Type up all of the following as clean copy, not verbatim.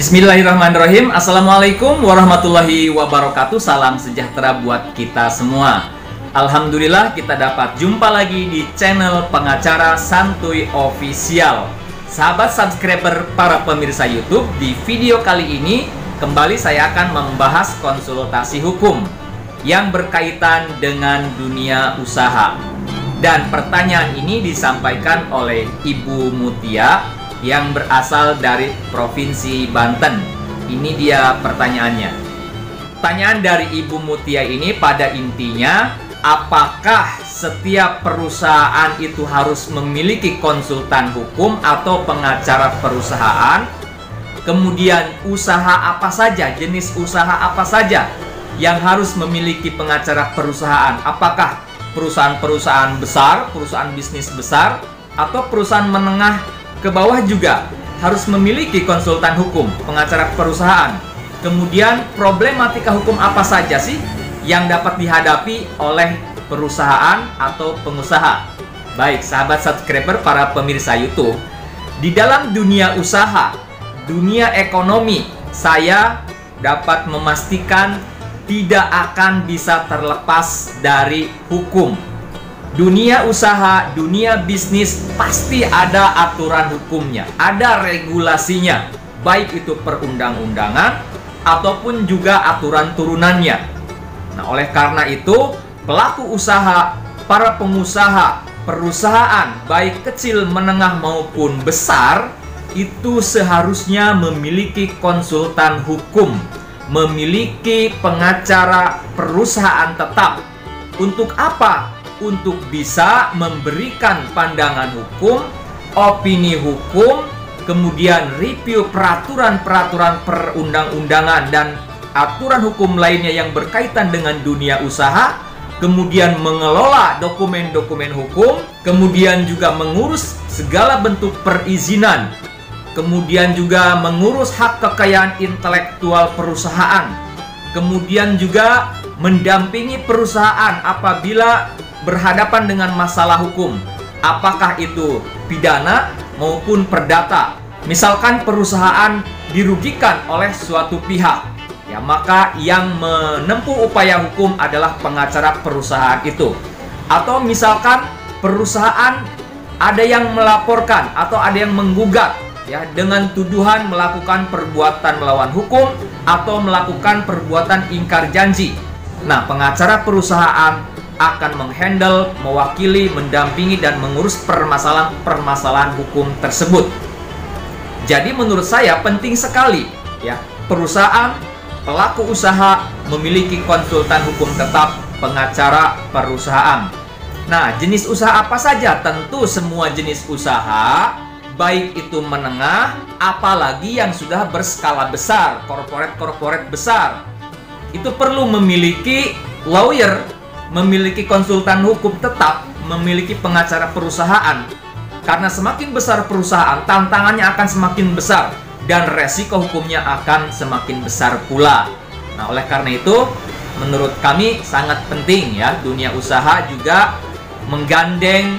Bismillahirrahmanirrahim. Assalamualaikum warahmatullahi wabarakatuh. Salam sejahtera buat kita semua. Alhamdulillah kita dapat jumpa lagi di channel pengacara Santuy Official. Sahabat subscriber para pemirsa YouTube, di video kali ini kembali saya akan membahas konsultasi hukum yang berkaitan dengan dunia usaha. Dan pertanyaan ini disampaikan oleh Ibu Mutia yang berasal dari Provinsi Banten. Ini dia pertanyaannya. Pertanyaan dari Ibu Mutia ini pada intinya, apakah setiap perusahaan itu harus memiliki konsultan hukum atau pengacara perusahaan? Kemudian usaha apa saja, jenis usaha apa saja yang harus memiliki pengacara perusahaan? Apakah perusahaan-perusahaan besar, perusahaan bisnis besar, atau perusahaan menengah ke bawah juga harus memiliki konsultan hukum, pengacara perusahaan? Kemudian problematika hukum apa saja sih yang dapat dihadapi oleh perusahaan atau pengusaha? Baik, sahabat subscriber para pemirsa YouTube, di dalam dunia usaha, dunia ekonomi, saya dapat memastikan tidak akan bisa terlepas dari hukum. Dunia usaha, dunia bisnis pasti ada aturan hukumnya, ada regulasinya, baik itu perundang-undangan ataupun juga aturan turunannya. Nah, oleh karena itu, pelaku usaha, para pengusaha, perusahaan, baik kecil, menengah maupun besar, itu seharusnya memiliki konsultan hukum, memiliki pengacara perusahaan tetap. Untuk apa? Untuk bisa memberikan pandangan hukum, opini hukum, kemudian review peraturan-peraturan perundang-undangan dan aturan hukum lainnya yang berkaitan dengan dunia usaha, kemudian mengelola dokumen-dokumen hukum, kemudian juga mengurus segala bentuk perizinan, kemudian juga mengurus hak kekayaan intelektual perusahaan, kemudian juga mendampingi perusahaan apabila berhadapan dengan masalah hukum, apakah itu pidana maupun perdata. Misalkan perusahaan dirugikan oleh suatu pihak, ya maka yang menempuh upaya hukum adalah pengacara perusahaan itu. Atau misalkan perusahaan ada yang melaporkan atau ada yang menggugat, ya, dengan tuduhan melakukan perbuatan melawan hukum atau melakukan perbuatan ingkar janji. Nah, pengacara perusahaan akan menghandle, mewakili, mendampingi, dan mengurus permasalahan hukum tersebut. Jadi menurut saya penting sekali, ya, perusahaan, pelaku usaha memiliki konsultan hukum tetap, pengacara perusahaan. Nah, jenis usaha apa saja? Tentu semua jenis usaha, baik itu menengah, apalagi yang sudah berskala besar, korporat besar, itu perlu memiliki lawyer, memiliki konsultan hukum tetap, memiliki pengacara perusahaan. Karena semakin besar perusahaan, tantangannya akan semakin besar dan resiko hukumnya akan semakin besar pula. Nah, oleh karena itu, menurut kami sangat penting, ya, dunia usaha juga menggandeng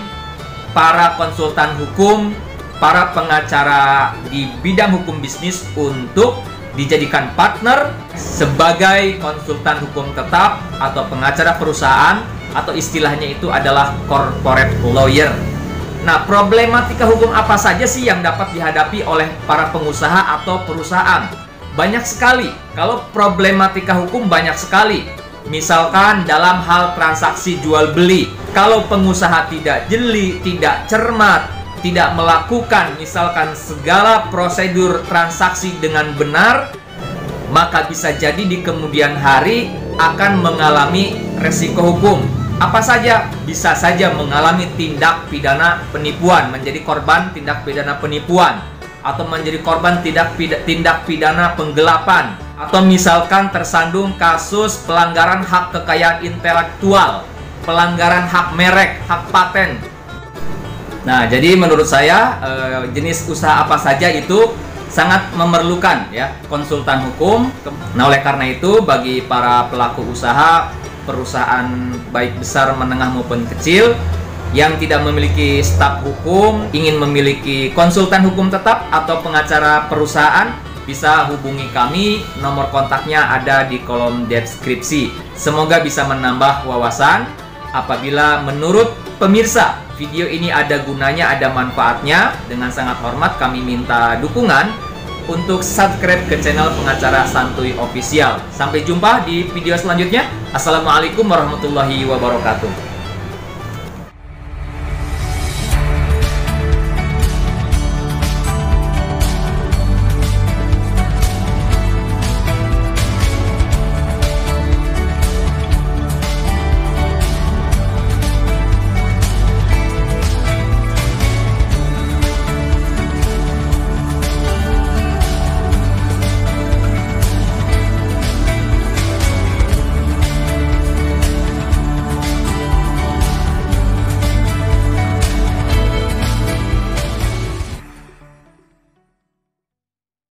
para konsultan hukum, para pengacara di bidang hukum bisnis untuk dijadikan partner sebagai konsultan hukum tetap atau pengacara perusahaan, atau istilahnya itu adalah corporate lawyer. Nah, problematika hukum apa saja sih yang dapat dihadapi oleh para pengusaha atau perusahaan? Banyak sekali. Kalau problematika hukum banyak sekali. Misalkan dalam hal transaksi jual beli, kalau pengusaha tidak jeli, tidak cermat, tidak melakukan misalkan segala prosedur transaksi dengan benar, maka bisa jadi di kemudian hari akan mengalami resiko hukum. Apa saja? Bisa saja mengalami tindak pidana penipuan, menjadi korban tindak pidana penipuan, atau menjadi korban tindak pidana penggelapan, atau misalkan tersandung kasus pelanggaran hak kekayaan intelektual, pelanggaran hak merek, hak paten. Nah, jadi menurut saya jenis usaha apa saja itu sangat memerlukan, ya, konsultan hukum. Nah, oleh karena itu bagi para pelaku usaha, perusahaan baik besar, menengah maupun kecil yang tidak memiliki staf hukum, ingin memiliki konsultan hukum tetap atau pengacara perusahaan, bisa hubungi kami. Nomor kontaknya ada di kolom deskripsi. Semoga bisa menambah wawasan. Apabila menurut pemirsa video ini ada gunanya, ada manfaatnya, dengan sangat hormat kami minta dukungan untuk subscribe ke channel Pengacara Santuy Official. Sampai jumpa di video selanjutnya. Assalamualaikum warahmatullahi wabarakatuh.